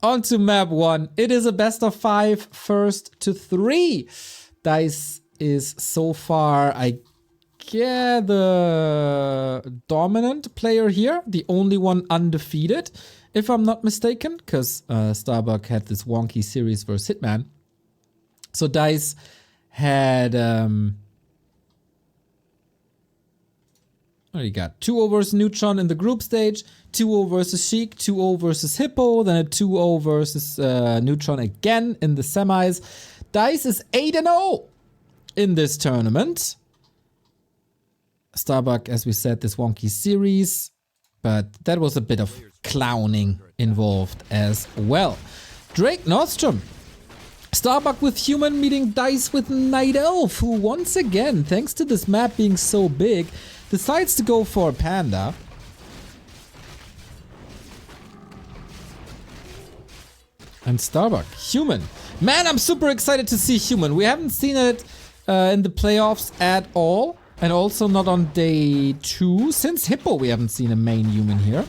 On to map 1. It is a best of 5, first to 3. Dise is so far, I guess, the dominant player here. The only one undefeated, if I'm not mistaken, because Starbuck had this wonky series versus Hitman. So Dise had... you got 2-0 versus Neutron in the group stage, 2-0 versus Sheik, 2-0 versus Hippo, then a 2-0 versus Neutron again in the semis. Dise is 8-0 in this tournament. Starbuck, as we said, this wonky series, but that was a bit of clowning involved as well. Drake Nordstrom. Starbuck with Human meeting Dise with Night Elf, who once again, thanks to this map being so big, decides to go for a Panda. And Starbuck, Human. Man, I'm super excited to see Human. We haven't seen it in the playoffs at all. And also not on day 2. Since Hippo, we haven't seen a main Human here.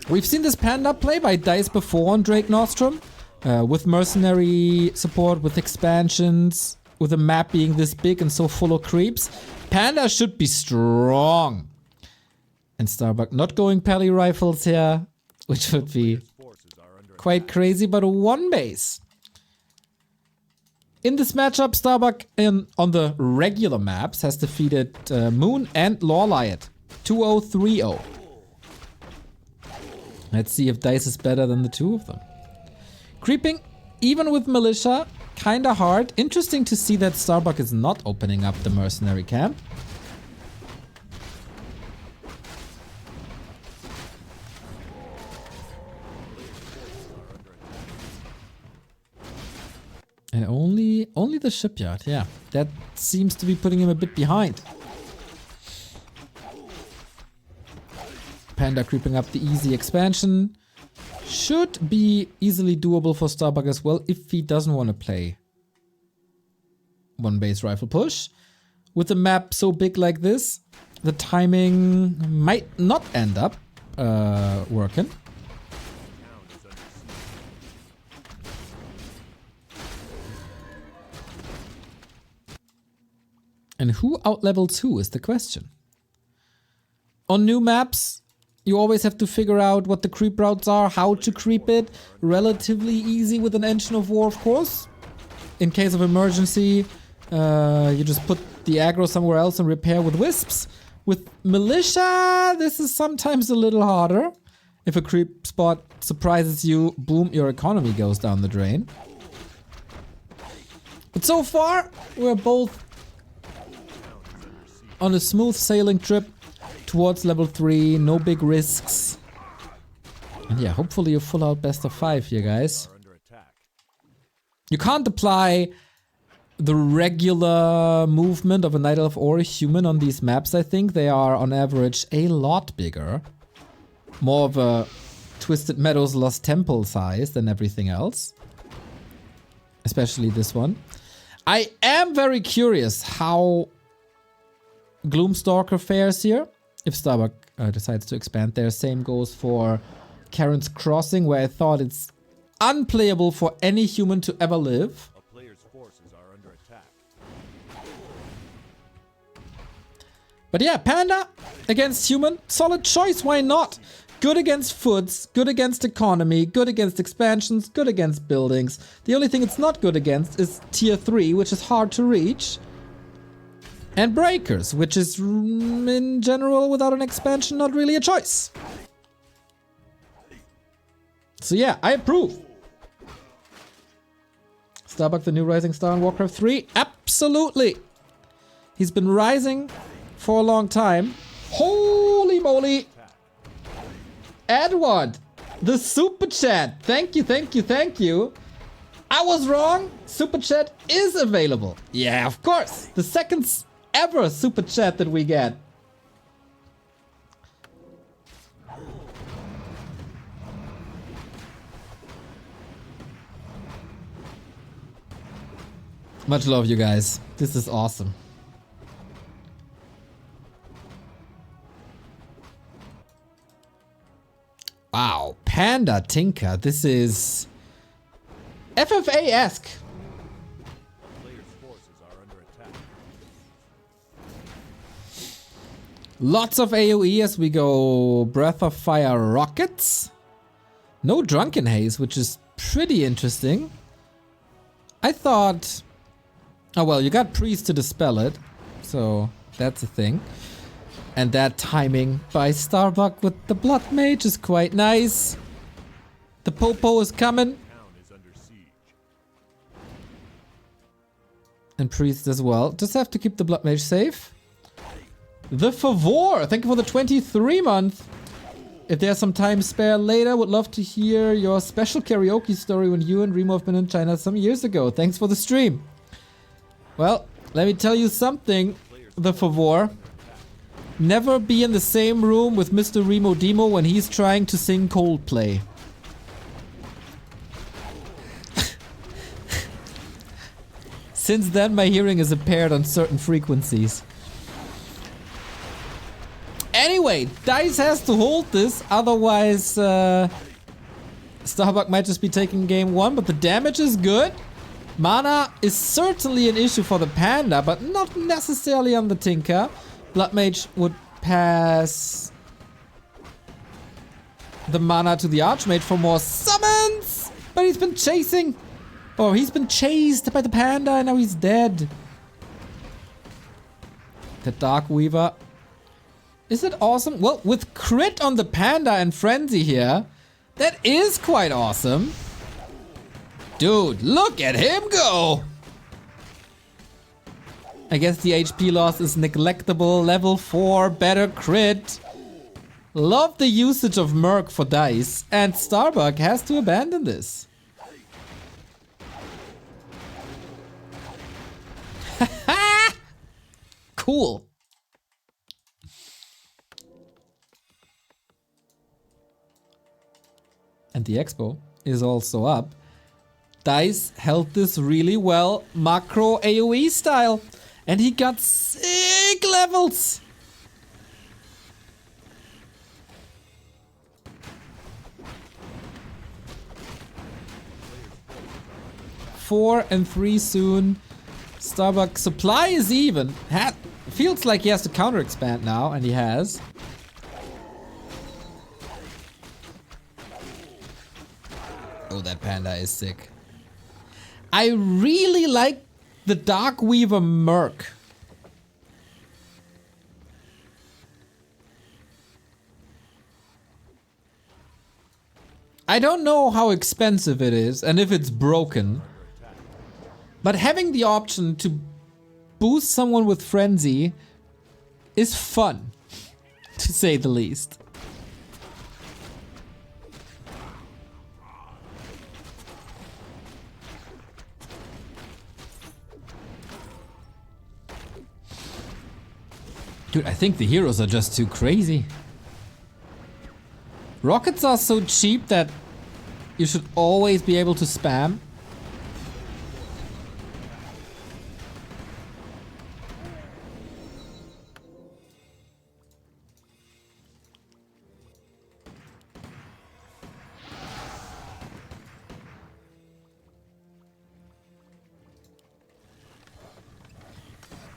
We've seen this Panda play by Dise before on Drake Nordstrom. With mercenary support, with expansions, with the map being this big and so full of creeps. Panda should be strong. And Starbuck not going Pally rifles here, which would be quite crazy, but a 1 base. In this matchup, Starbuck on the regular maps has defeated Moon and Lawliot. 2-0, 3-0. Let's see if Dise is better than the two of them. Creeping, even with Militia, kinda hard. Interesting to see that Starbuck is not opening up the mercenary camp. And only the shipyard, yeah. That seems to be putting him a bit behind. Panda creeping up the easy expansion. Should be easily doable for Starbuck as well if he doesn't want to play 1 base rifle push. With a map so big like this, the timing might not end up working. And who outlevels who is the question. On new maps, you always have to figure out what the creep routes are, how to creep it. Relatively easy with an Engine of War, of course. In case of emergency, you just put the aggro somewhere else and repair with wisps. With Militia, this is sometimes a little harder. If a creep spot surprises you, boom, your economy goes down the drain. But so far, we're both on a smooth sailing trip towards level 3, no big risks. And yeah, hopefully a full out best of 5 here, guys. You can't apply the regular movement of a Night Elf or a Human on these maps, I think. They are on average a lot bigger. More of a Twisted Meadows Lost Temple size than everything else. Especially this one. I am very curious how Gloomstalker fares here. If Starbuck decides to expand there. Same goes for Karen's Crossing, where I thought it's unplayable for any human to ever live. A player's forces are under attack. But yeah, Panda against Human, solid choice, why not? Good against foods, good against economy, good against expansions, good against buildings. The only thing it's not good against is tier 3, which is hard to reach. And breakers, which is in general without an expansion not really a choice. So yeah, I approve. Starbuck the new rising star in Warcraft 3? Absolutely. He's been rising for a long time. Holy moly. Edward, the super chat. Thank you, thank you, thank you. I was wrong. Super chat is available. Yeah, of course. The second ever super chat that we get. Much love, you guys. This is awesome. Wow, Panda Tinker. This is FFA-esque. Player's forces are under attack. Lots of AoE as we go Breath of Fire rockets. No Drunken Haze, which is pretty interesting. I thought... Oh well, you got Priest to dispel it. So that's a thing. And that timing by Starbuck with the Blood Mage is quite nice. The Popo is coming. Town is under siege. And Priest as well. Just have to keep the Blood Mage safe. The Favor, thank you for the 23 month. If there's some time spare later, would love to hear your special karaoke story when you and Remo have been in China some years ago. Thanks for the stream. Well, let me tell you something, the Favor. Never be in the same room with Mr. Remo Demo when he's trying to sing Coldplay. Since then, my hearing is impaired on certain frequencies. Anyway, Dise has to hold this, otherwise Starbuck might just be taking game 1, but the damage is good. Mana is certainly an issue for the Panda, but not necessarily on the Tinker. Blood Mage would pass the mana to the Archmage for more summons, but he's been chasing. Oh, he's been chased by the Panda and now he's dead. The Dark Weaver. Is it awesome? Well, with crit on the Panda and Frenzy here, that is quite awesome. Dude, look at him go! I guess the HP loss is neglectable. Level 4, better crit. Love the usage of Merc for Dise, and Starbuck has to abandon this. Cool. And the expo is also up. Dise held this really well, macro AoE style. And he got sick levels. Four and 3 soon. Starbuck supply is even. Feels like he has to counter expand now, and he has. Oh, that Panda is sick. I really like the Dark Weaver Merc. I don't know how expensive it is and if it's broken. But having the option to boost someone with Frenzy is fun, to say the least. Dude, I think the heroes are just too crazy. Rockets are so cheap that you should always be able to spam.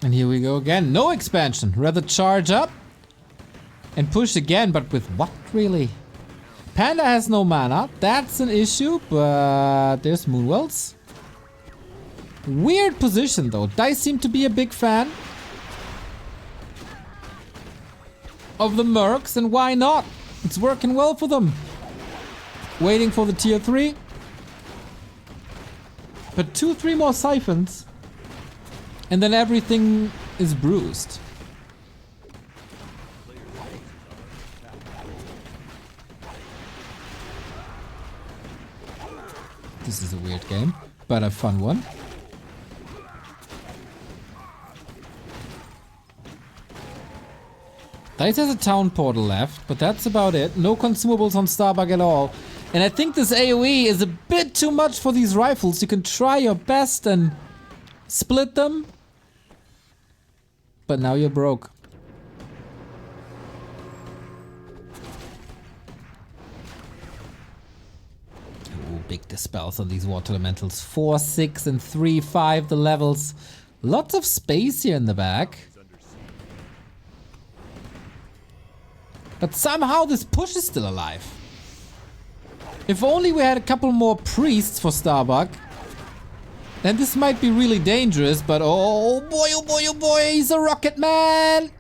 And here we go again. No expansion. Rather charge up and push again, but with what really? Panda has no mana. That's an issue, but there's Moonwells. Weird position though. Dise seem to be a big fan of the Mercs, and why not? It's working well for them. Waiting for the tier 3. But 2-3 more siphons. And then everything is bruised. This is a weird game, but a fun one. Dise has a town portal left, but that's about it. No consumables on Starbuck at all. And I think this AoE is a bit too much for these rifles. You can try your best and split them. But now you're broke. big dispels on these water elementals. 4, 6, and 3, 5 the levels. Lots of space here in the back. But somehow this push is still alive. If only we had a couple more priests for Starbuck. Then this might be really dangerous, but oh boy, oh boy, oh boy, he's a rocket man!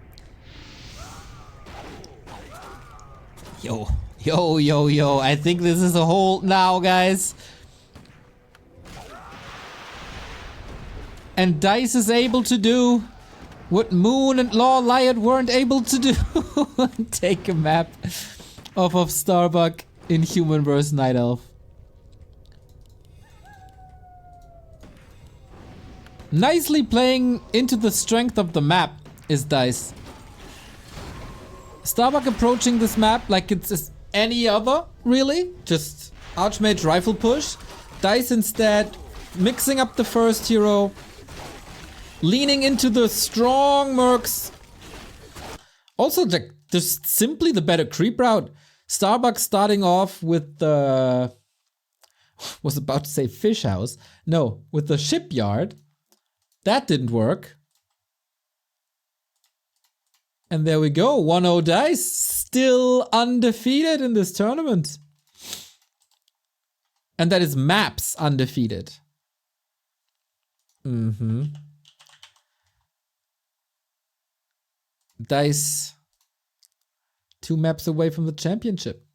Yo, yo, yo, yo, I think this is a hold now, guys. And Dise is able to do what Moon and Law Lyot weren't able to do. Take a map off of Starbuck in Human vs. Night Elf. Nicely playing into the strength of the map is Dise. Starbuck approaching this map like it's any other, really. Just Archmage rifle push. Dise instead mixing up the first hero. Leaning into the strong mercs. Also, just simply the better creep route. Starbuck starting off with the... was about to say fish house. No, with the shipyard. That didn't work. And there we go. 1-0 Dise. Still undefeated in this tournament. And that is maps undefeated. Dise 2 maps away from the championship.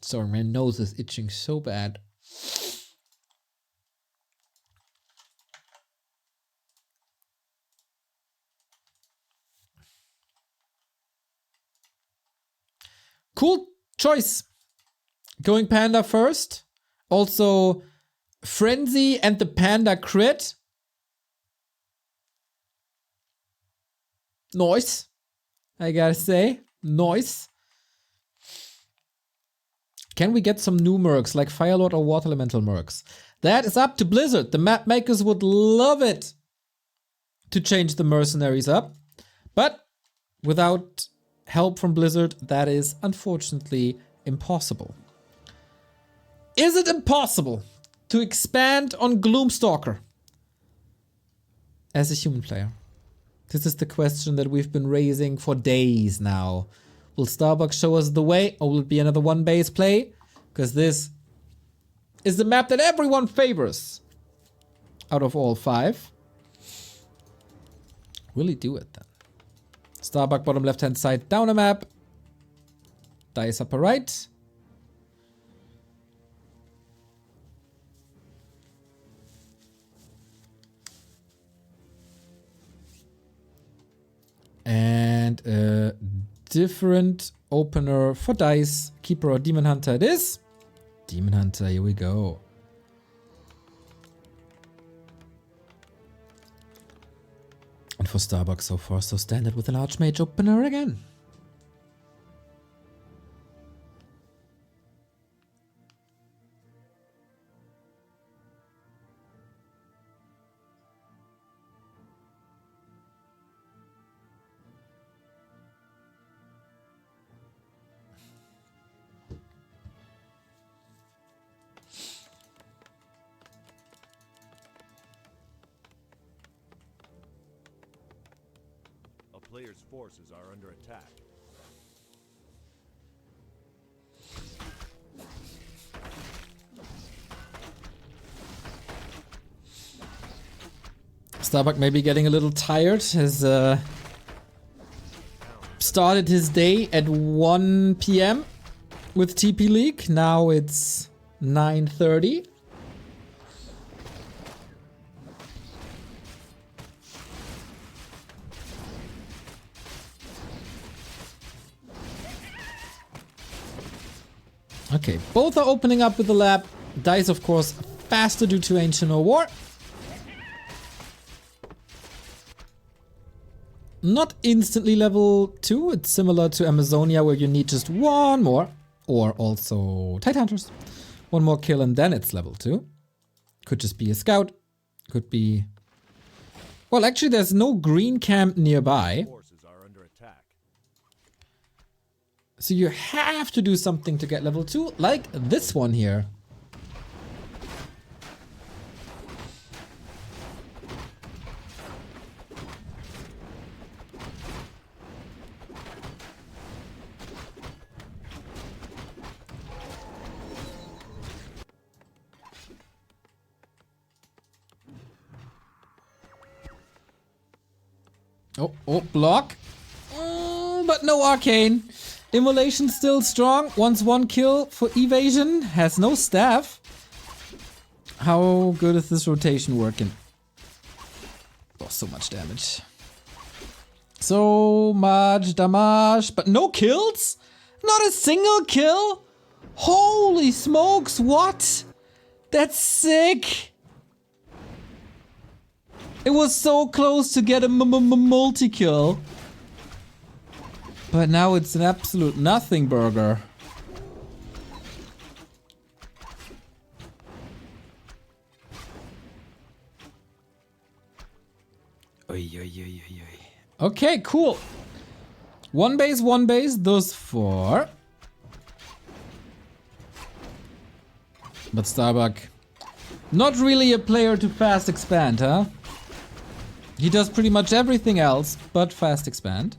Sorry, my nose is itching so bad. Cool choice. Going Panda first. Also, Frenzy and the Panda crit. Nice. I gotta say. Nice. Can we get some new mercs like Firelord or Water Elemental mercs? That is up to Blizzard. The map makers would love it to change the mercenaries up. But without help from Blizzard, that is unfortunately impossible. Is it impossible to expand on Gloomstalker as a human player? This is the question that we've been raising for days now. Will Starbuck show us the way, or will it be another one base play? Because this is the map that everyone favors out of all 5. Will he do it then? Starbuck bottom left hand side down a map. Dise upper right. And a different opener for Dise. Keeper or Demon Hunter it is. Demon Hunter, here we go. And for Starbuck so far, so standard with an Archmage opener again. Player's forces are under attack. Starbuck may be getting a little tired. Has started his day at 1 PM with TP League. Now it's 9:30. Okay, both are opening up with the lab. Dise, of course, faster due to Ancient War. Not instantly level 2. It's similar to Amazonia where you need just one more. Or also Tidehunters. One more kill and then it's level 2. Could just be a scout. Could be... Well, actually there's no green camp nearby. Forces are under attack. So you have to do something to get level 2, like this one here. Oh, block. But no arcane. Immolation still strong. Wants 1 kill for evasion. Has no staff. How good is this rotation working? Oh, so much damage. So much damage. But no kills? Not a single kill? Holy smokes, what? That's sick. It was so close to get a multi-kill. But now it's an absolute nothing burger. Okay, cool. One base, those 4. But Starbuck, not really a player to fast expand, huh? He does pretty much everything else but fast expand.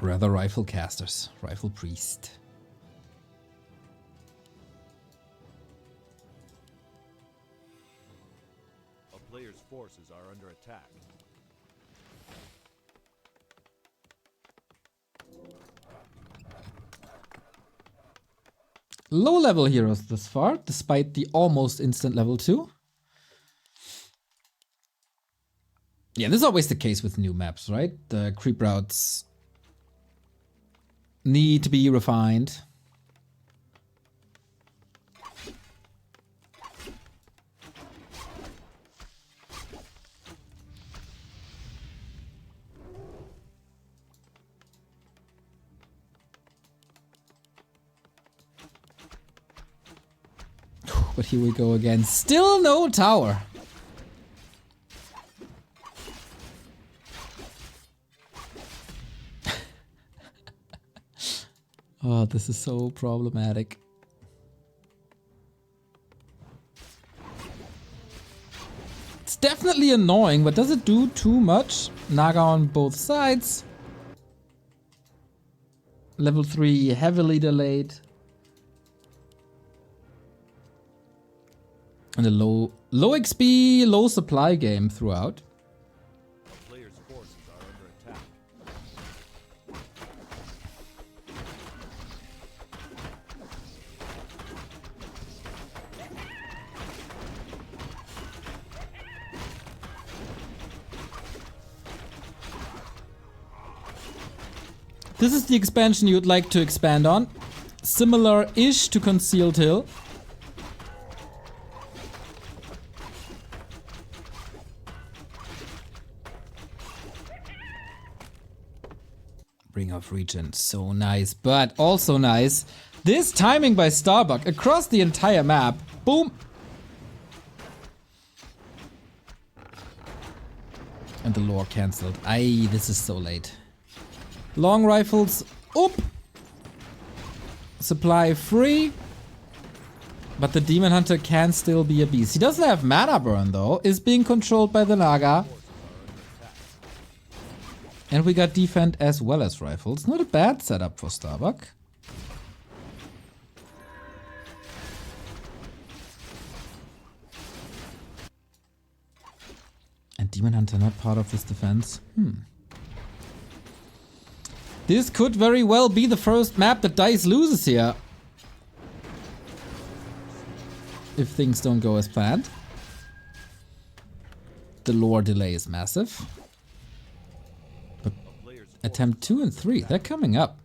Rather rifle casters, rifle priest. A player's forces are under attack. Low level heroes thus far, despite the almost instant level 2. Yeah, this is always the case with new maps, right? The creep routes need to be refined. But here we go again. Still no tower. Oh, this is so problematic. It's definitely annoying, but does it do too much? Naga on both sides. Level 3 heavily delayed. And a low XP, low supply game throughout. A player's forces are under attack. This is the expansion you'd like to expand on. Similar-ish to Concealed Hill. Ring of Regen, so nice, but also nice. This timing by Starbuck across the entire map. Boom! And the lore cancelled. Aye, this is so late. Long rifles, up! Supply free. But the Demon Hunter can still be a beast. He doesn't have mana burn though, is being controlled by the Naga. And we got defend as well as rifles. Not a bad setup for Starbuck. And Demon Hunter not part of this defense. This could very well be the first map that Dise loses here. If things don't go as planned. The lore delay is massive. But attempt 2 and 3, they're coming up.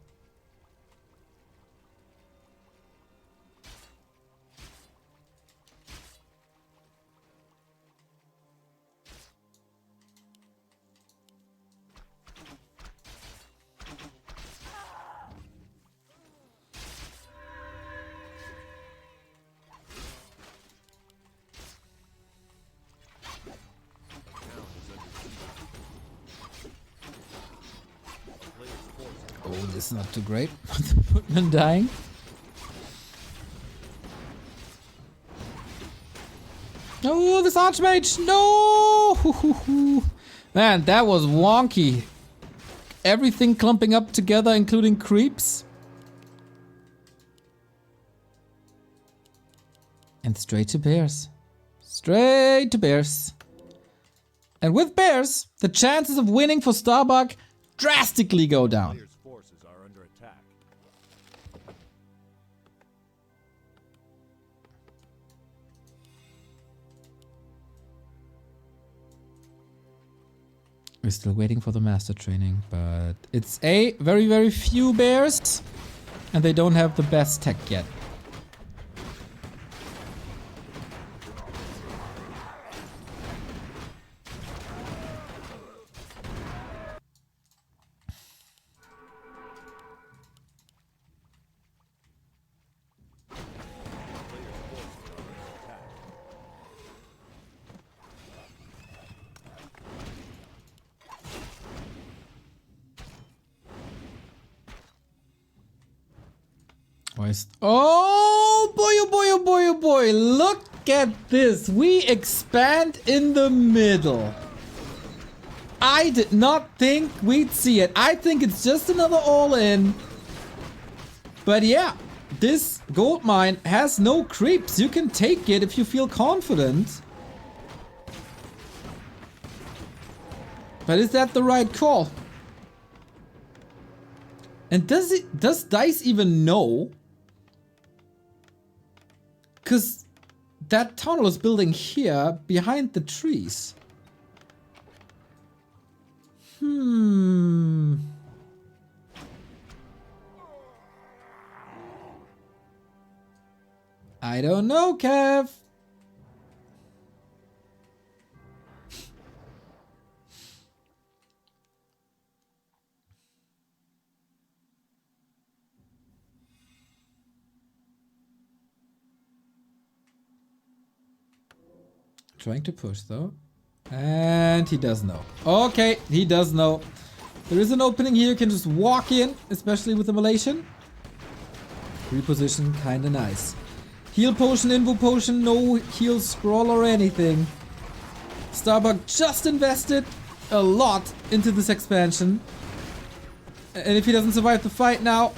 Oh, this is not too great. The footman dying. Oh, this Archmage! No! Man, that was wonky. Everything clumping up together, including creeps. And straight to bears. Straight to bears. And with bears, the chances of winning for Starbuck drastically go down. Player's forces are under attack. We're still waiting for the master training, but it's very, very few bears, and they don't have the best tech yet. Oh boy, oh boy, oh boy, oh boy. Look at this. We expand in the middle. I did not think we'd see it. I think it's just another all-in. But yeah, this gold mine has no creeps. You can take it if you feel confident. But is that the right call? And does Dise even know? Because that tunnel is building here behind the trees. I don't know, Kev. Trying to push though. And he does know. Okay, he does know. There is an opening here. You can just walk in, especially with immolation. Reposition, kinda nice. Heal potion, invo potion, no heal scroll or anything. Starbuck just invested a lot into this expansion. And if he doesn't survive the fight now,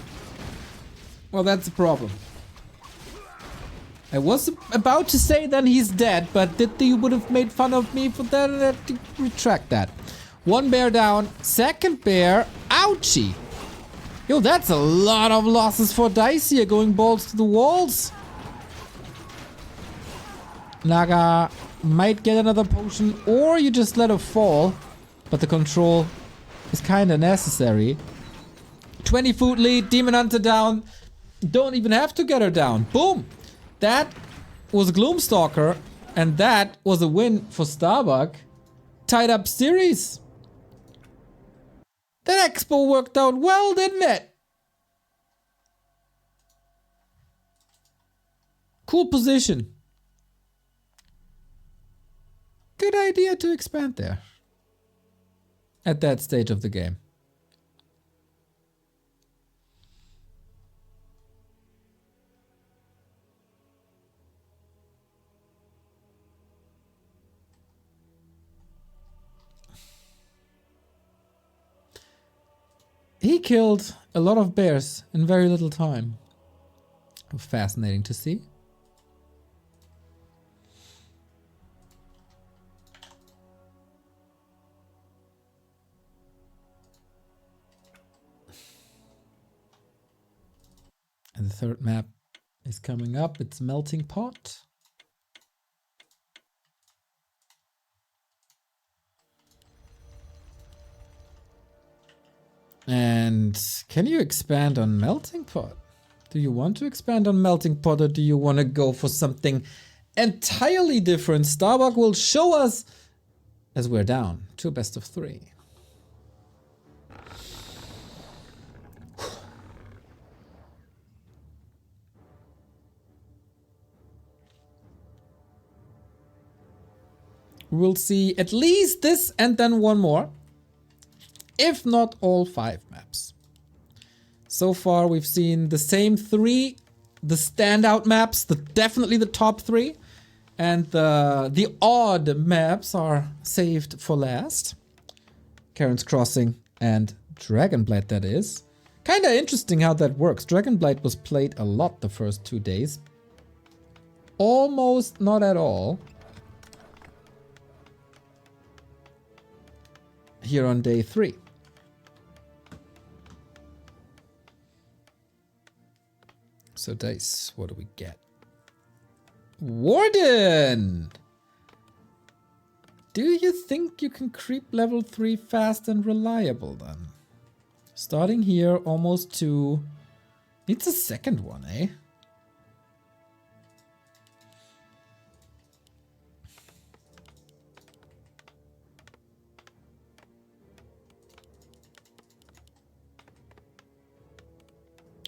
well, that's a problem. I was about to say then he's dead, but you would have made fun of me for that. I have to retract that. One bear down, second bear, ouchie. Yo, that's a lot of losses for Dise here, going balls to the walls. Naga might get another potion, or you just let her fall, but the control is kinda necessary. 20 food lead, Demon Hunter down. Don't even have to get her down. Boom! That was Gloomstalker, and that was a win for Starbuck. Tied up series. That expo worked out well, didn't it? Cool position. Good idea to expand there. At that stage of the game. He killed a lot of bears in very little time. Fascinating to see. And the third map is coming up. It's Melting Pot. And can you expand on Melting Pot? Do you want to expand on Melting Pot, or do you want to go for something entirely different? Starbuck will show us as we're down to a best of 3. We'll see at least this and then one more. If not all 5 maps. So far, we've seen the same 3, the standout maps, definitely the top 3, and the odd maps are saved for last. Karen's Crossing and Dragonblight, that is. Kinda interesting how that works. Dragonblight was played a lot the first 2 days. Almost not at all here on day 3. So Dise, what do we get? Warden! Do you think you can creep level 3 fast and reliable then? Starting here almost to... Needs a second one, eh?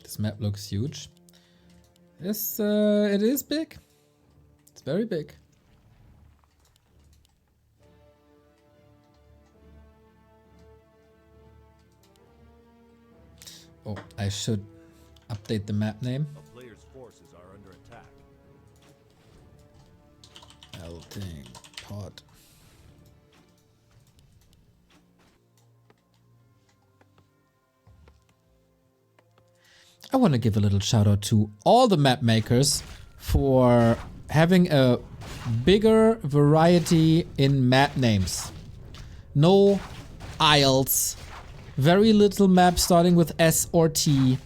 This map looks huge. Yes, it is big. It's very big. Oh, I should update the map name. A player's forces are under attack. Melting pot. I want to give a little shout out to all the map makers for having a bigger variety in map names. No isles. Very little maps starting with S or T.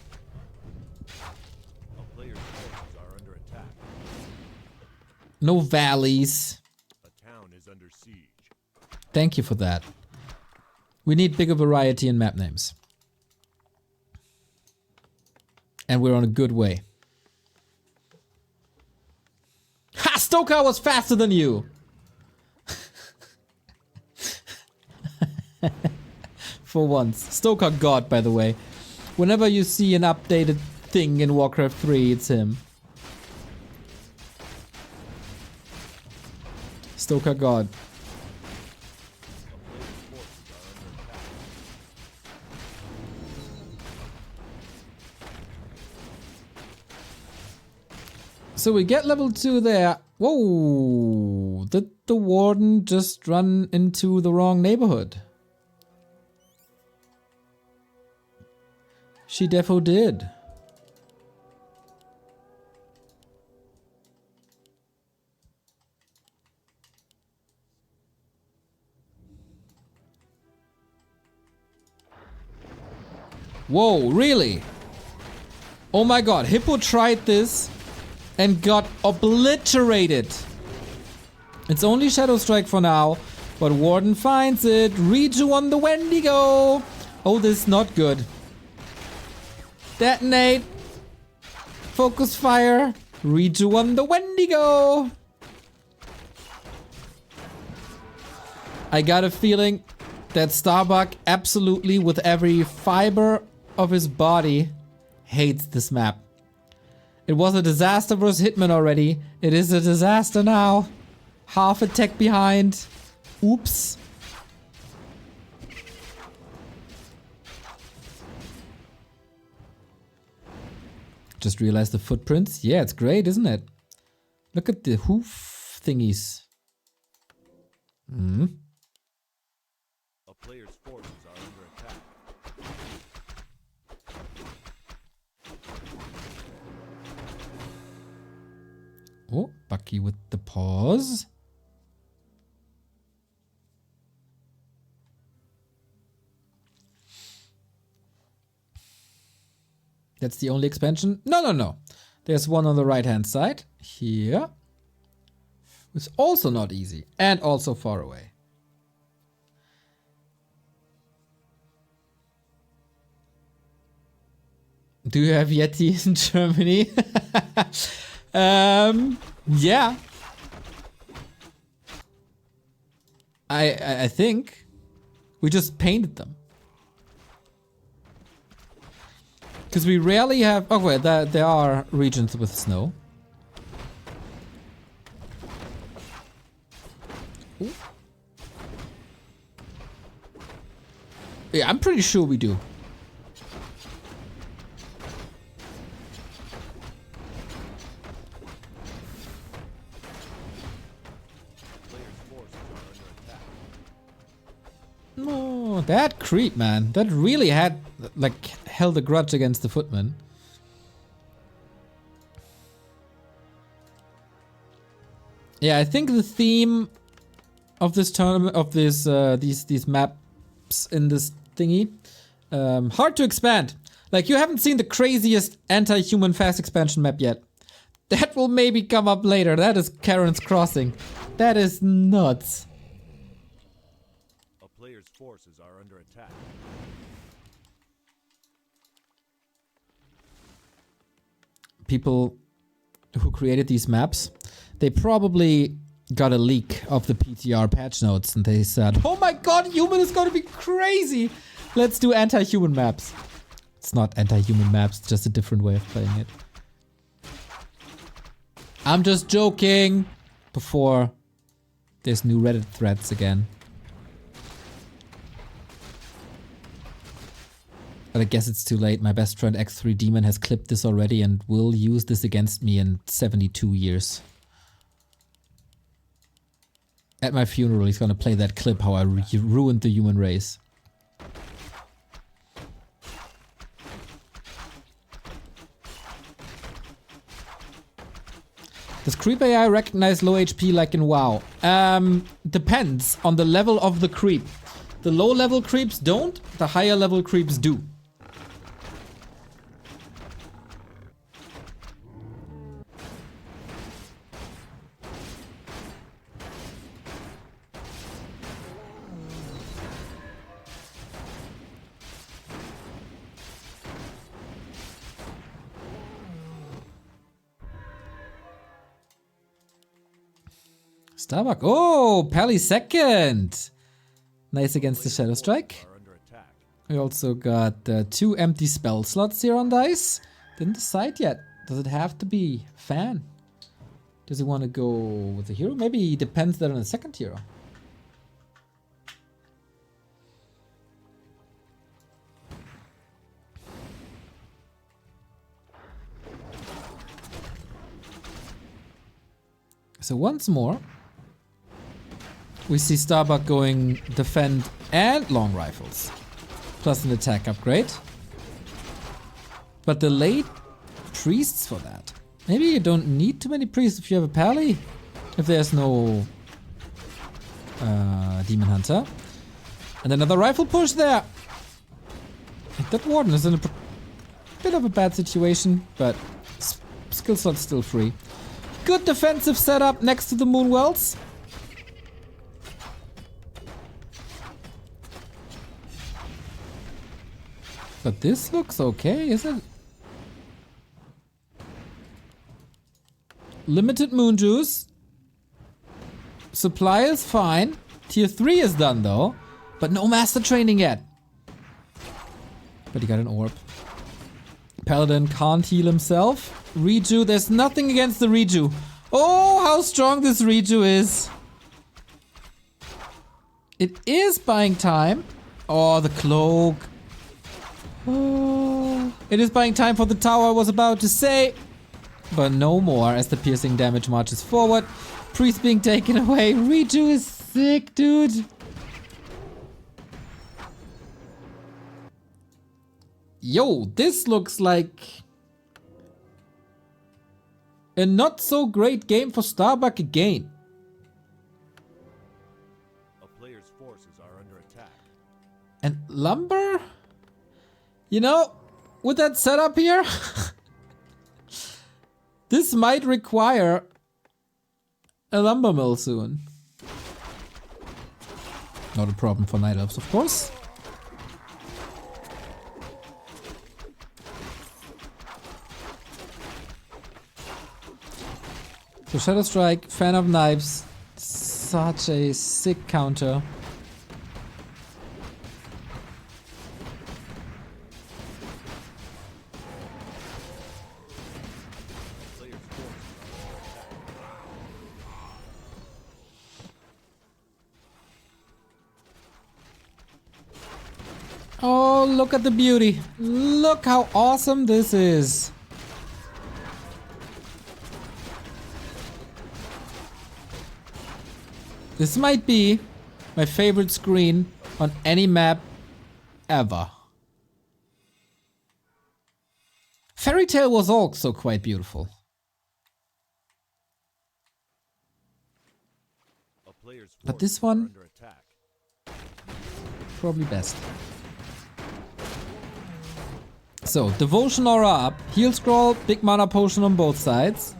A player's forces are under attack. No valleys. A town is under siege. Thank you for that. We need bigger variety in map names. And we're on a good way. Ha! Stoker was faster than you! For once. Stoker God, by the way. Whenever you see an updated thing in Warcraft 3, it's him. Stoker God. So we get level 2 there. Whoa! Did the warden just run into the wrong neighborhood? She defo did. Whoa, really? Oh my god, Hippo tried this and got obliterated. It's only Shadow Strike for now, but Warden finds it. Reju on the Wendigo. Oh, this is not good. Detonate. Focus fire. Reju on the Wendigo. I got a feeling that Starbuck absolutely with every fiber of his body hates this map. It was a disaster versus Hitman already. It is a disaster now. Half a tech behind. Oops. Just realized the footprints. Yeah, it's great, isn't it? Look at the hoof thingies. Hmm. A player's forces are under attack. Oh, Bucky with the paws. That's the only expansion? No, no, no. There's one on the right-hand side. Here. It's also not easy. And also far away. Do you have Yeti in Germany? Yeah. I think we just painted them. Because we rarely have... Oh wait, there are regions with snow. Ooh. Yeah, I'm pretty sure we do. Oh, that creep, man. That really had, like, held a grudge against the footman. Yeah, I think the theme of this tournament, of this, these maps in this thingy, hard to expand. Like, you haven't seen the craziest anti-human fast expansion map yet. That will maybe come up later. That is Karen's Crossing. That is nuts. A player's forces are under attack. People who created these maps, they probably got a leak of the PTR patch notes and they said, oh my god, human is gonna be crazy. Let's do anti-human maps. It's not anti-human maps, it's just a different way of playing it. I'm just joking before there's new Reddit threads again. But I guess it's too late. My best friend X3 Demon has clipped this already and will use this against me in 72 years. At my funeral, he's gonna play that clip how I ruined the human race. Does creep AI recognize low HP like in WoW? Depends on the level of the creep. The low level creeps don't, the higher level creeps do. Starbuck. Oh, Pally second. Nice against the Shadow Strike. We also got 2 empty spell slots here on Dise. Didn't decide yet. Does it have to be Fan? Does he want to go with a hero? Maybe he depends there on a second hero. So once more, we see Starbuck going defend and long rifles. Plus an attack upgrade. But delayed priests for that. Maybe you don't need too many priests if you have a pally. If there's no demon hunter. And another rifle push there. That warden is in a bit of a bad situation, but skill slot's still free. Good defensive setup next to the Moonwells. But this looks okay, isn't it? Limited moon juice. Supply is fine. Tier 3 is done though. But no master training yet. But he got an orb. Paladin can't heal himself. Reju, there's nothing against the Reju. Oh, how strong this Reju is. It is buying time. Oh, the cloak. Oh, it is buying time for the tower, I was about to say. But no more as the piercing damage marches forward. Priest being taken away. Reju is sick, dude. Yo, this looks like a not so great game for Starbuck again. A player's forces are under attack. And lumber? You know, with that setup here, this might require a lumber mill soon. Not a problem for Night Elves, of course. So Shadow Strike, Fan of Knives, such a sick counter. Oh, look at the beauty. Look how awesome this is. This might be my favorite screen on any map ever. Fairy Tale was also quite beautiful. A player's But this forces are one, under attack. probably best. So, Devotion Aura up, Heal Scroll, big mana potion on both sides.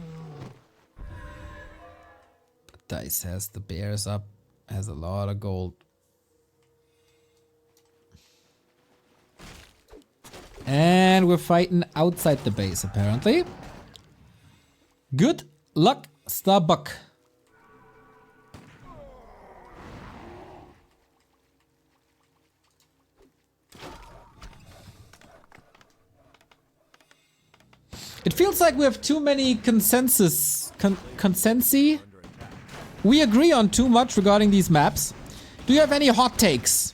But Dise has the bears up, has a lot of gold. And we're fighting outside the base, apparently. Good luck, Starbuck. It feels like we have too many consensi. We agree on too much regarding these maps. Do you have any hot takes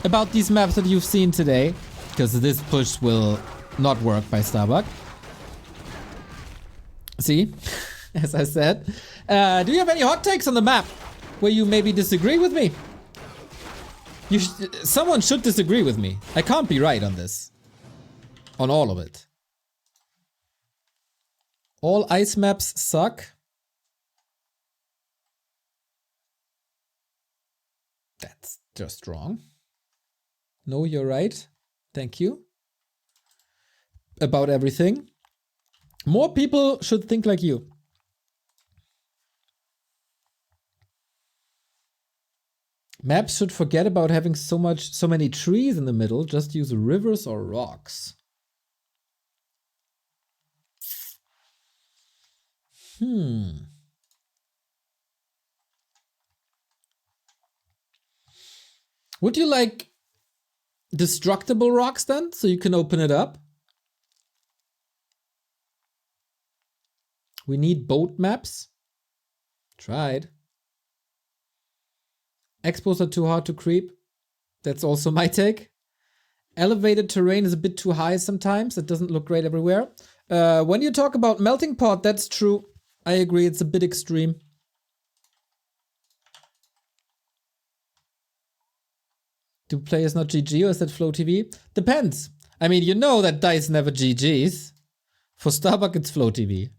about these maps that you've seen today? Because this push will not work by Starbuck. See, as I said. Do you have any hot takes on the map where you maybe disagree with me? Someone should disagree with me. I can't be right on this. On all of it. All ice maps suck. That's just wrong. No, you're right. Thank you. About everything. More people should think like you. Maps should forget about having so many trees in the middle. Just use rivers or rocks. Would you like destructible rocks then, so you can open it up? We need boat maps. Tried. Expos are too hard to creep. That's also my take. Elevated terrain is a bit too high sometimes. It doesn't look great everywhere. When you talk about melting pot, that's true. I agree, it's a bit extreme. Do players not GG or is that Flow TV? Depends. I mean, you know that Dise never GGs. For Starbuck, it's Flow TV.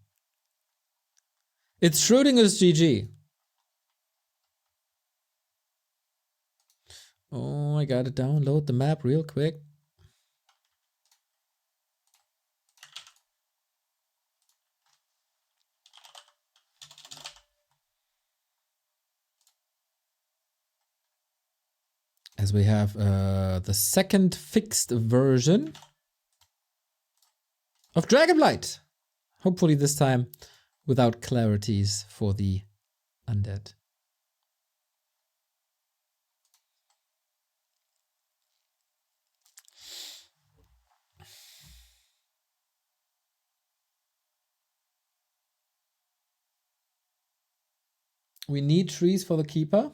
It's Schrodinger's GG. Oh, I gotta download the map real quick. As we have the second fixed version of Dragonblight. Hopefully this time without clarities for the undead. We need trees for the keeper.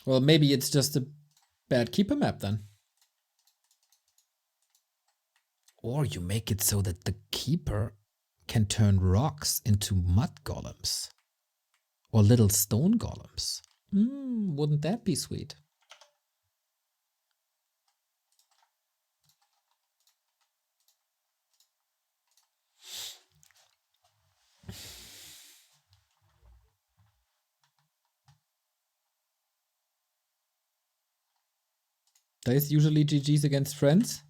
Well, maybe it's just a bad keeper map then. Or you make it so that the keeper can turn rocks into mud golems. Or little stone golems. Wouldn't that be sweet? There is usually GGs against friends.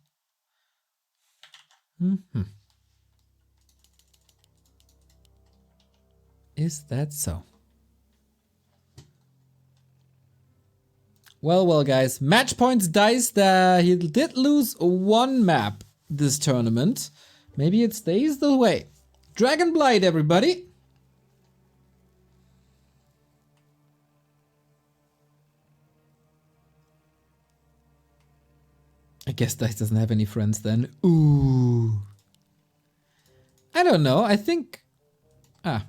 Is that so? Well, guys. Match points Dise. He did lose one map this tournament. Maybe it stays the way. Dragonblight, everybody. I guess Dise doesn't have any friends then. Ooh. I don't know. I think... I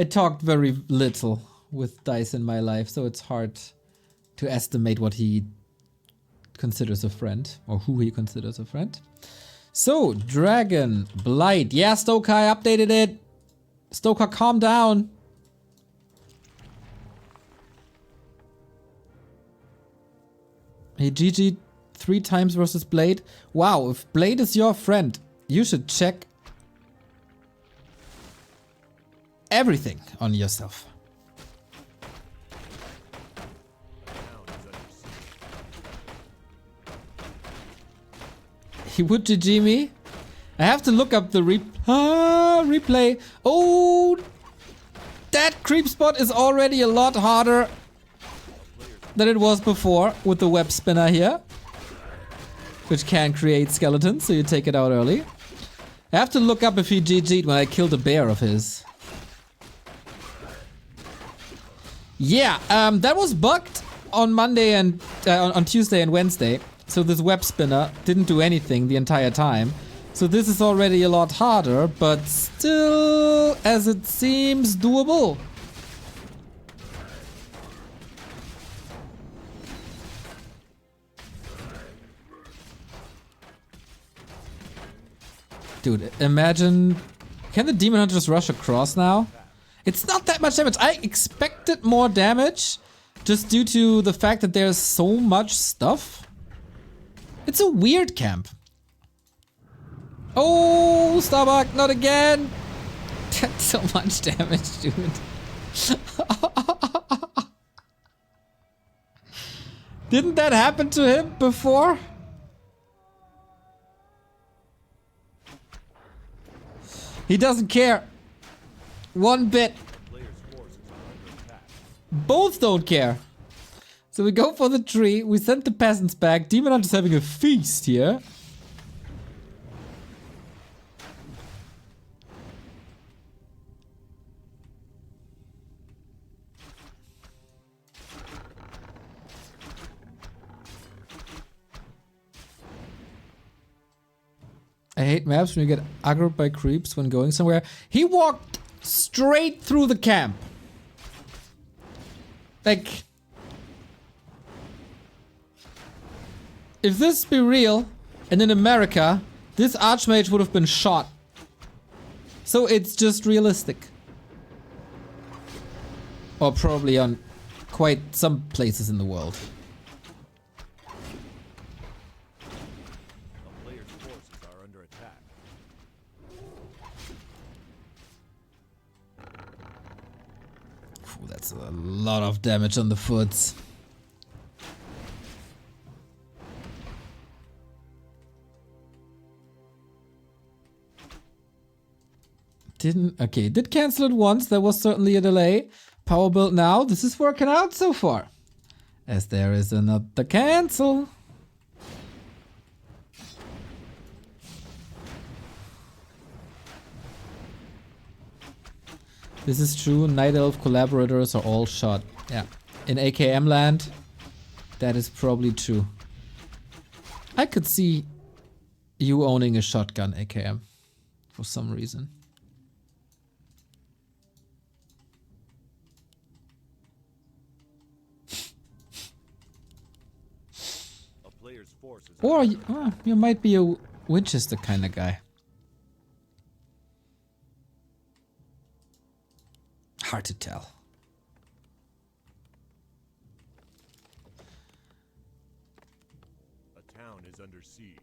talked very little with Dise in my life, so it's hard to estimate what he considers a friend, or who he considers a friend. So, Dragonblight. Yeah, Stokai updated it. Stoker, calm down. He GG'd 3 times versus Blade. Wow, if Blade is your friend, you should check everything on yourself. He would GG me? I have to look up the replay. Oh, that creep spot is already a lot harder than it was before with the web spinner here, which can create skeletons, so you take it out early. I have to look up if he GG'd when I killed a bear of his. Yeah, that was bugged on Monday and on Tuesday and Wednesday. So this web spinner didn't do anything the entire time. So this is already a lot harder, but still, as it seems, doable. Dude, imagine... Can the Demon Hunter just rush across now? It's not that much damage. I expected more damage just due to the fact that there's so much stuff. It's a weird camp. Oh, Starbuck, not again. That's so much damage, dude. Didn't that happen to him before? He doesn't care. One bit. Both don't care. So we go for the tree, we send the peasants back. Demon Hunter's having a feast here. I hate maps when you get aggroed by creeps when going somewhere. He walked straight through the camp. Like... If this be real, and in America, this Archmage would have been shot. So it's just realistic. Or probably on quite some places in the world. The player's forces are under attack. Ooh, that's a lot of damage on the foots. Did cancel it once. There was certainly a delay. Power build now. This is working out so far. As there is another cancel. This is true. Night Elf collaborators are all shot. Yeah. In AKM land, that is probably true. I could see you owning a shotgun AKM for some reason. Or you might be a Winchester kind of guy. Hard to tell. A town is under siege.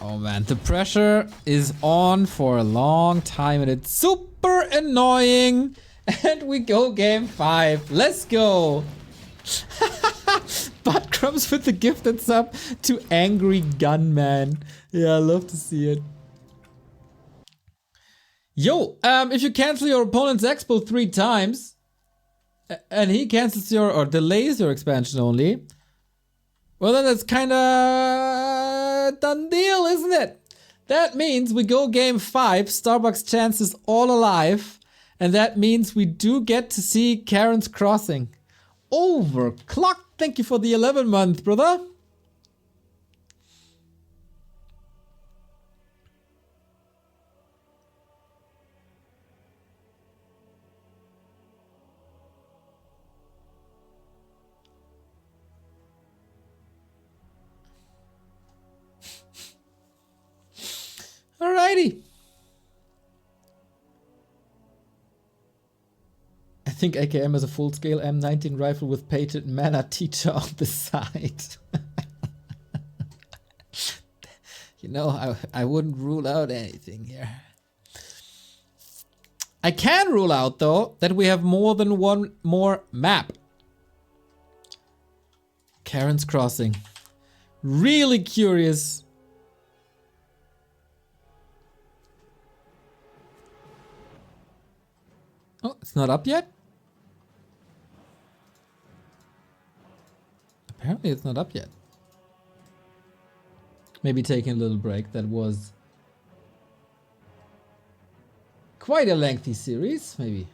Oh man, the pressure is on for a long time and it's super annoying. And we go game 5. Let's go. Butt crumbs with the gifted sub to Angry Gunman. Yeah, I love to see it. Yo, if you cancel your opponent's expo 3 times, and he cancels your, or delays your expansion only, well then it's kinda done deal, isn't it? That means we go game 5, Starbuck's chance is all alive, and that means we do get to see Karen's Crossing. Overclocked. Thank you for the 11-month, brother. Alrighty. think AKM is a full-scale M19 rifle with painted mana teacher on the side. You know, I wouldn't rule out anything here. I can rule out, though, that we have more than one more map. Karen's Crossing. Really curious. Oh, it's not up yet? Apparently it's not up yet. Maybe taking a little break. That was quite a lengthy series. Maybe,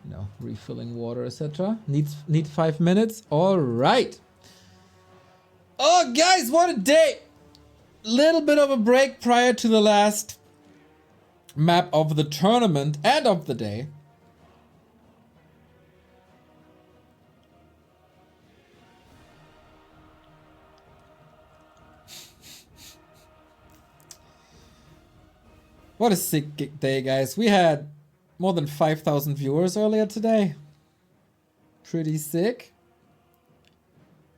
you know, refilling water, etc. Need 5 minutes. All right. Oh, guys, what a day! Little bit of a break prior to the last map of the tournament and of the day. What a sick day, guys. We had more than 5,000 viewers earlier today. Pretty sick.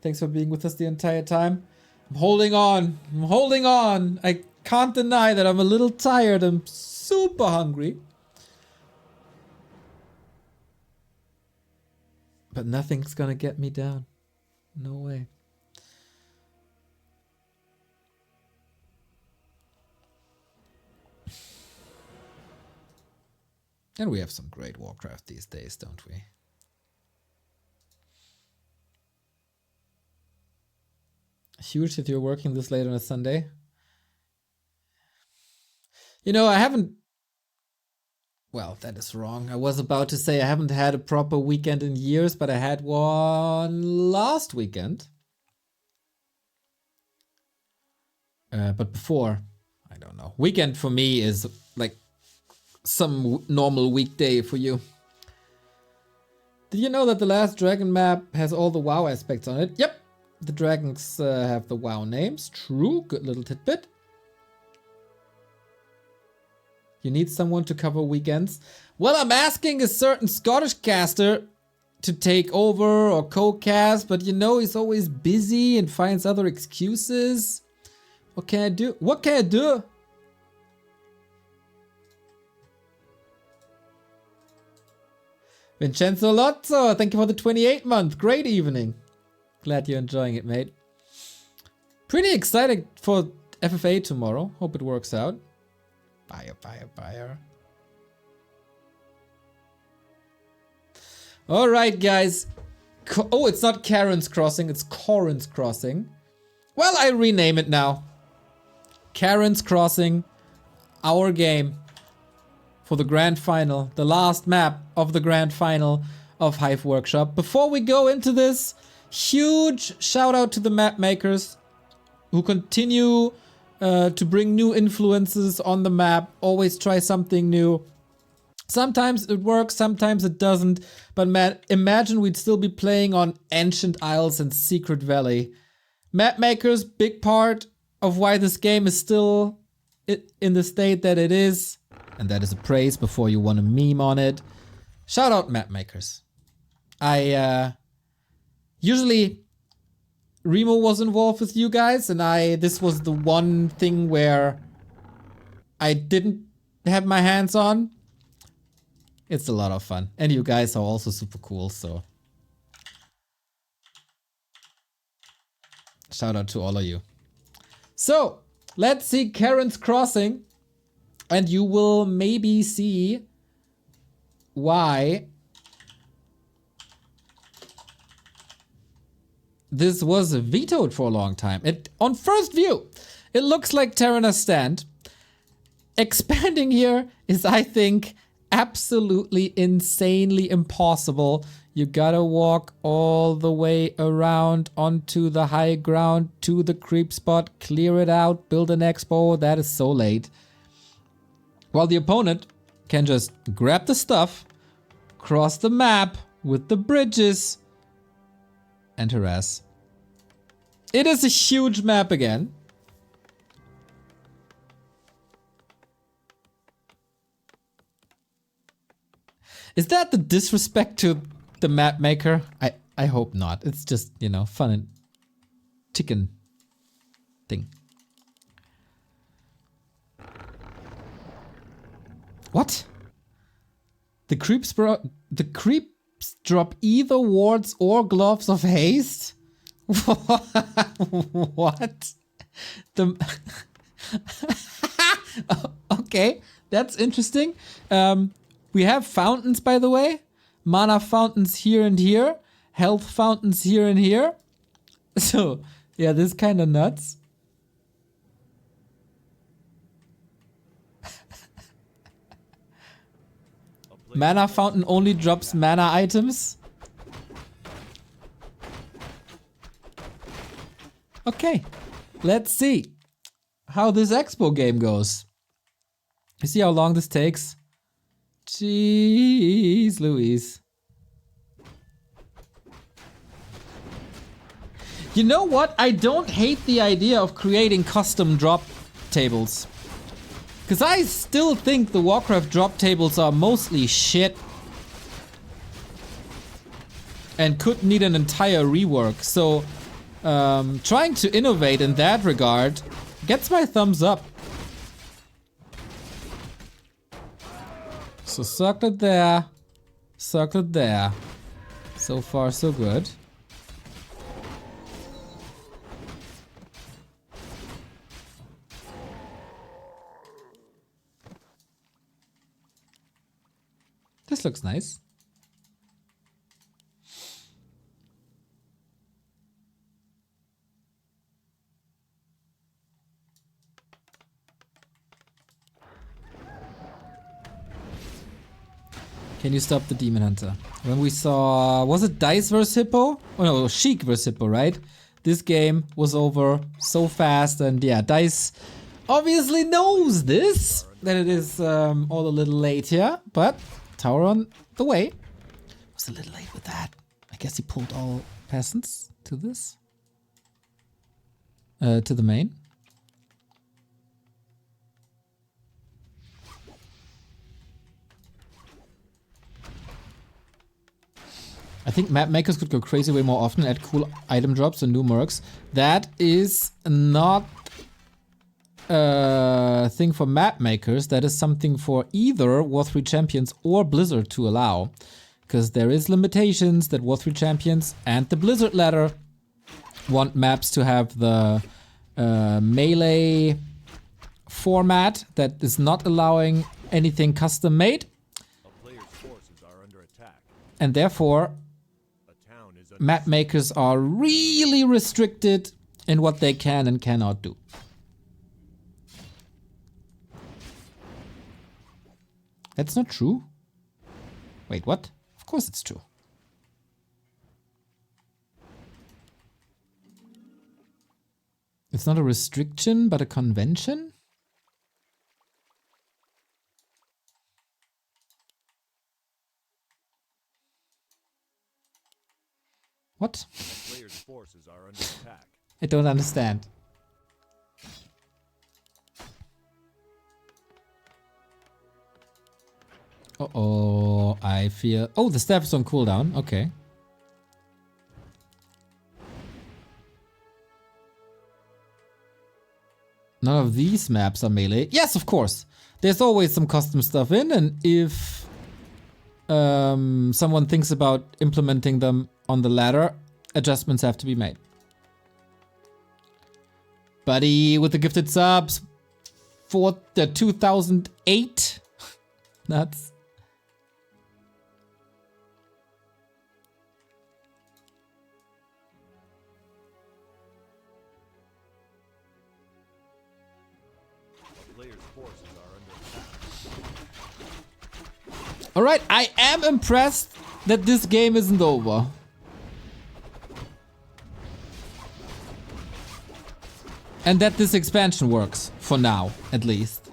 Thanks for being with us the entire time. I'm holding on. I'm holding on. I can't deny that I'm a little tired. I'm super hungry. But nothing's gonna get me down. No way. And we have some great Warcraft these days, don't we? Huge that you're working this late on a Sunday. You know, I haven't... Well, that is wrong. I was about to say I haven't had a proper weekend in years, but I had one last weekend. But before, I don't know. Weekend for me is like some normal weekday for you. Did you know that the last dragon map has all the WoW aspects on it? Yep. The dragons have the WoW names. True. Good little tidbit. You need someone to cover weekends. Well, I'm asking a certain Scottish caster to take over or co-cast, but you know he's always busy and finds other excuses. What can I do? What can I do? Vincenzo Lotso, thank you for the 28 month. Great evening. Glad you're enjoying it, mate. Pretty excited for FFA tomorrow. Hope it works out. Buyer. All right, guys. Oh, it's not Karen's Crossing. It's Corin's Crossing. Well, I rename it now. Karen's Crossing. Our game. For the grand final. The last map of the grand final of Hive Workshop. Before we go into this, huge shout out to the map makers who continue to bring new influences on the map. Always try something new. Sometimes it works, sometimes it doesn't. But man, imagine we'd still be playing on Ancient Isles and Secret Valley. Map makers, big part of why this game is still in the state that it is. And that is a praise before you want to meme on it. Shout out map makers. Usually Remo was involved with you guys, and this was the one thing where I didn't have my hands on. It's a lot of fun. And you guys are also super cool, so shout out to all of you. So, let's see Karen's Crossing, and you will maybe see why this was vetoed for a long time. On first view, it looks like Terraner's stand. Expanding here is, I think, absolutely insanely impossible. You gotta walk all the way around onto the high ground to the creep spot, clear it out, build an expo. That is so late. While the opponent can just grab the stuff, cross the map with the bridges, and harass. It is a huge map again. Is that the disrespect to the map maker? I hope not. It's just, you know, fun and chicken thing. What? The creeps drop either wards or gloves of haste? What? The okay, that's interesting. We have fountains, by the way. Mana fountains here and here. Health fountains here and here. So, yeah, this is kind of nuts. Mana fountain only drops mana items. Okay, let's see how this expo game goes. You see how long this takes? Jeez Louise. You know what? I don't hate the idea of creating custom drop tables. Because I still think the Warcraft drop tables are mostly shit. And could need an entire rework. So, trying to innovate in that regard gets my thumbs up. So circlet there. Circlet there. So far, so good. This looks nice. Can you stop the Demon Hunter? When we saw... Was it Dise vs Hippo? Oh no, it was Sheik vs Hippo, right? This game was over so fast, and yeah, Dise obviously knows this. That it is all a little late here, but... Tower on the way. Was a little late with that. I guess he pulled all peasants to this. To the main. I think map makers could go crazy way more often, add cool item drops and new mercs. That is not thing for map makers. That is something for either War 3 champions or Blizzard to allow, because there is limitations that War 3 champions and the Blizzard ladder want maps to have the melee format that is not allowing anything custom made, and therefore map makers are really restricted in what they can and cannot do. That's not true. Wait, what? Of course it's true. It's not a restriction, but a convention? What? Player's forces are under attack. I don't understand. Uh-oh, I feel... Oh, the staff is on cooldown. Okay. None of these maps are melee. Yes, of course. There's always some custom stuff in, and if someone thinks about implementing them on the ladder, adjustments have to be made. Buddy with the gifted subs for the 2008. Nuts. Alright, I am impressed that this game isn't over. And that this expansion works, for now, at least.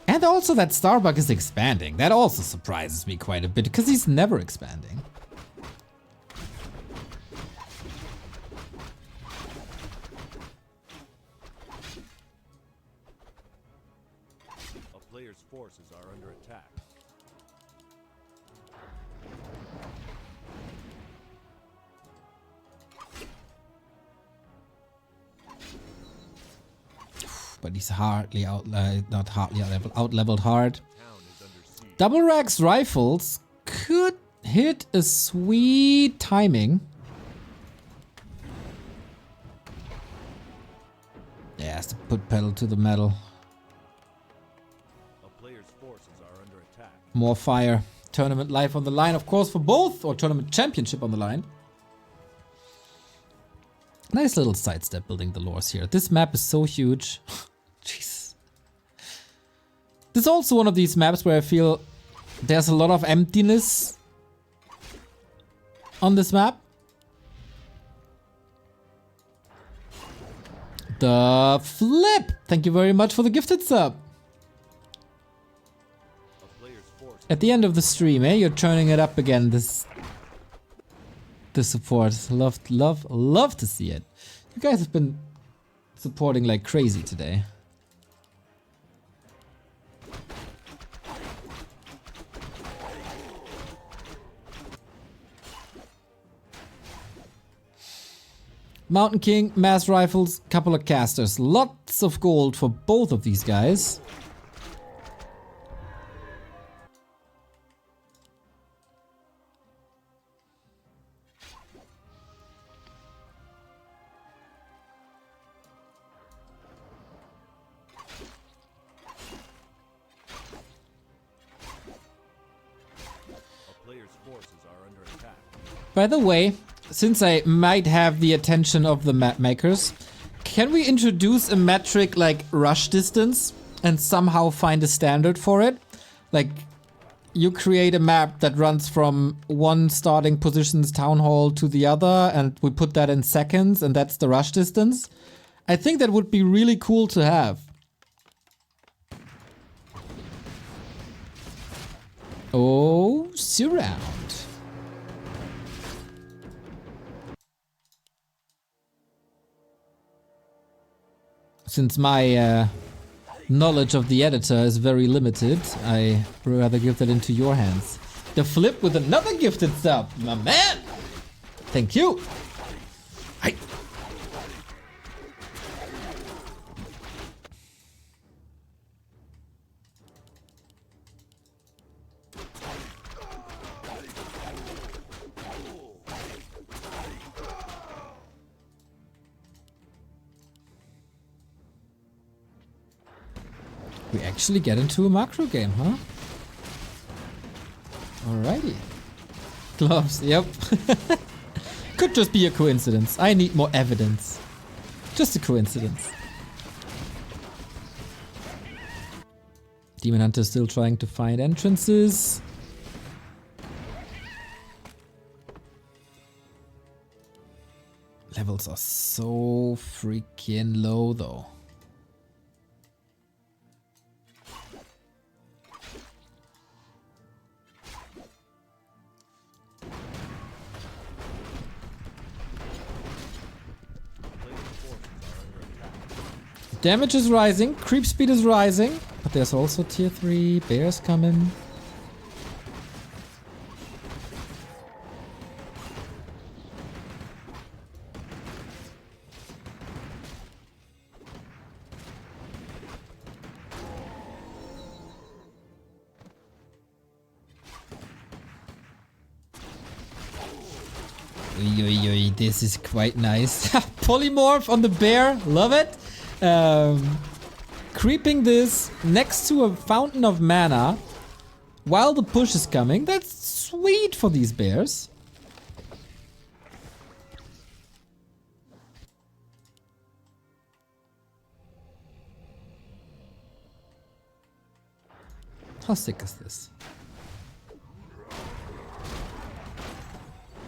And also that Starbuck is expanding. That also surprises me quite a bit, because he's never expanding. player's forces are under attack. But he's hardly not hardly out leveled hard. Town is under siege. Double Rax rifles could hit a sweet timing. Yeah, has to put pedal to the metal. A player's forces are under attack. More fire. Tournament life on the line, of course, for both, or tournament championship on the line. Nice little sidestep building the lores here. This map is so huge. Jeez. This is also one of these maps where I feel there's a lot of emptiness on this map. The flip! Thank you very much for the gifted sub. A player's force At the end of the stream, eh? You're turning it up again, this support. Love to see it. You guys have been supporting like crazy today. Mountain King, mass rifles, couple of casters. Lots of gold for both of these guys. A player's forces are under attack. By the way, since I might have the attention of the map makers, can we introduce a metric like rush distance and somehow find a standard for it? Like, you create a map that runs from one starting position's town hall to the other, and we put that in seconds, and that's the rush distance. I think that would be really cool to have. Oh, surround. Since my knowledge of the editor is very limited, I rather give that into your hands. The flip with another gifted sub, my man! Thank you! Hi. We actually get into a macro game, huh? Alrighty. Gloves, yep. Could just be a coincidence. I need more evidence. Just a coincidence. Demon Hunter still trying to find entrances. Levels are so freaking low though. Damage is rising, creep speed is rising, but there's also tier 3 bears coming. This is quite nice. Polymorph on the bear, love it. Creeping this next to a fountain of mana while the push is coming. That's sweet for these bears. How sick is this?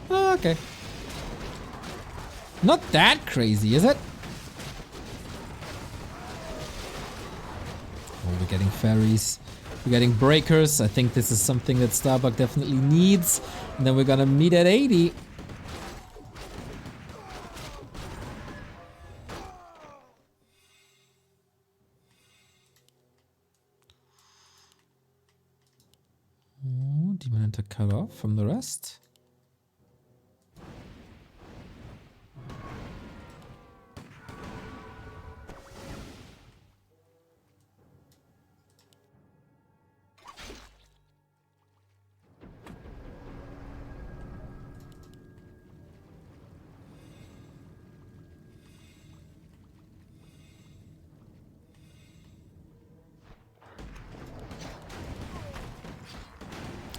Oh, okay. Not that crazy, is it? Oh, we're getting fairies. We're getting breakers. I think this is something that Starbuck definitely needs. And then we're gonna meet at 80. Demon Hunter cut off from the rest.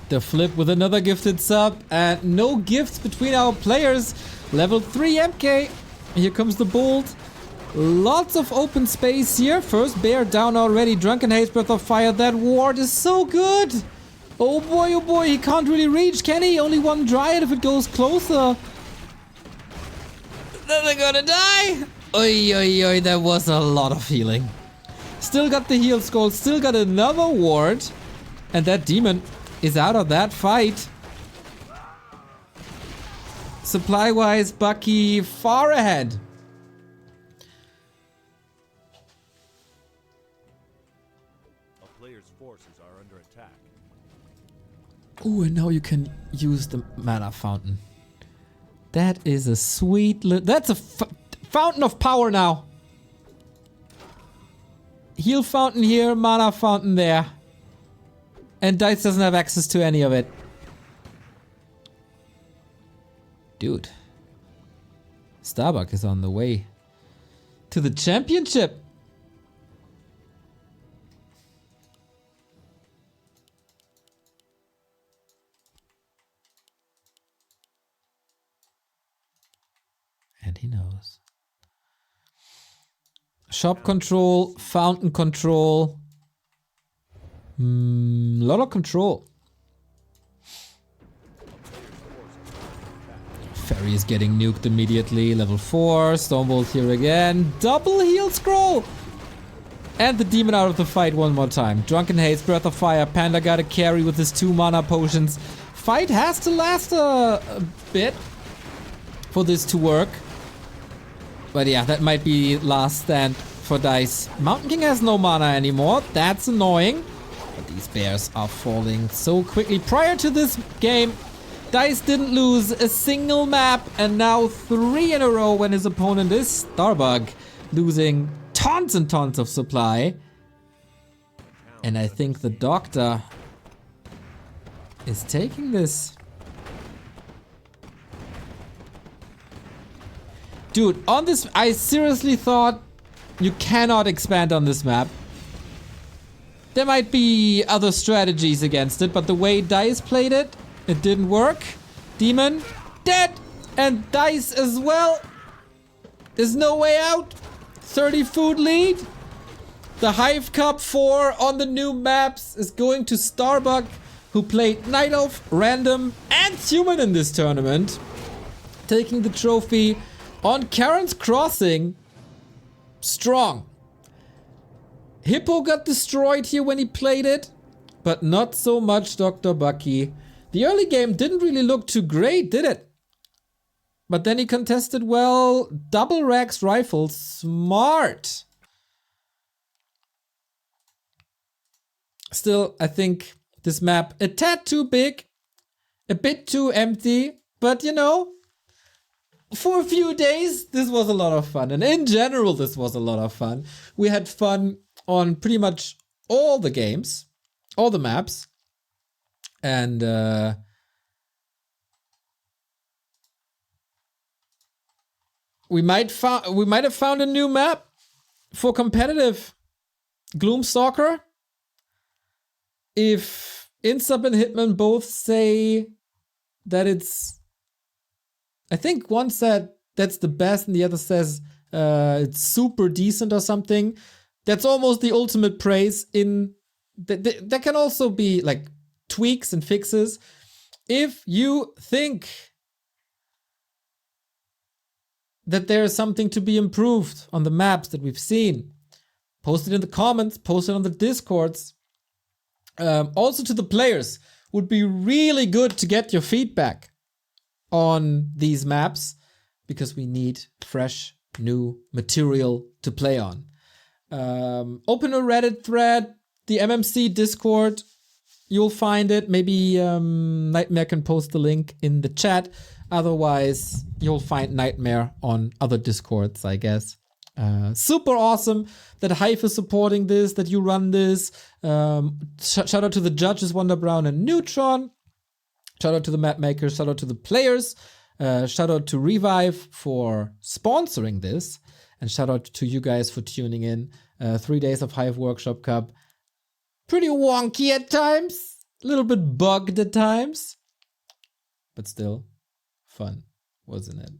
The flip with another gifted sub and no gifts between our players. Level 3 MK. Here comes the bolt. Lots of open space here. First bear down already. Drunken Haze, Breath of Fire. That ward is so good. Oh boy, he can't really reach, can he? Only one Dryad if it goes closer. Then they're gonna die. Oi, that was a lot of healing. Still got the heal scroll, still got another ward. And that demon is out of that fight. Supply-wise, Bucky far ahead. A player's forces are under attack. Ooh, and now you can use the mana fountain. That is a sweet that's a fountain of power now. Heal fountain here, mana fountain there. And Dise doesn't have access to any of it. Dude. Starbuck is on the way to the championship. And he knows. Shop control, fountain control. Lot of control. Fairy is getting nuked immediately. Level 4. Stormbolt here again. Double heal scroll! And the demon out of the fight one more time. Drunken Haze, Breath of Fire. Panda got a carry with his 2 mana potions. Fight has to last a bit for this to work. But yeah, that might be last stand for Dise. Mountain King has no mana anymore. That's annoying. But these bears are falling so quickly. Prior to this game, Dise didn't lose a single map, and now 3 in a row when his opponent is Starbuck, losing tons and tons of supply. And I think the doctor is taking this. Dude, on this, I seriously thought you cannot expand on this map. There might be other strategies against it, but the way Dise played it, it didn't work. Demon, dead! And Dise as well. There's no way out. 30 food lead. The Hive Cup 4 on the new maps is going to Starbuck, who played Night Elf, Random, and Human in this tournament. Taking the trophy on Karen's Crossing. Strong. Hippo got destroyed here when he played it, but not so much Dr. Bucky. The early game didn't really look too great, did it? But then he contested well. Double Rax rifles. Smart. Still, I think this map a tad too big. A bit too empty. But you know, for a few days, this was a lot of fun. And in general, this was a lot of fun. We had fun on pretty much all the games. All the maps. And we might have found a new map for competitive Gloomstalker. If Insub and Hitman both say that it's, I think one said that's the best and the other says it's super decent or something. That's almost the ultimate praise. In there can also be like tweaks and fixes. If you think that there is something to be improved on the maps that we've seen, post it in the comments, post it on the Discords. Also to the players, would be really good to get your feedback on these maps, because we need fresh new material to play on. Open a Reddit thread, the MMC Discord, you'll find it. Maybe Nightmare can post the link in the chat. Otherwise, you'll find Nightmare on other Discords, I guess. Super awesome that Hive is supporting this, that you run this. Shout out to the judges, Wonder Brown and Neutron. Shout out to the map makers. Shout out to the players. Shout out to Revive for sponsoring this. And shout out to you guys for tuning in. 3 days of Hive Workshop Cup. Pretty wonky at times. A little bit bugged at times. But still fun, wasn't it?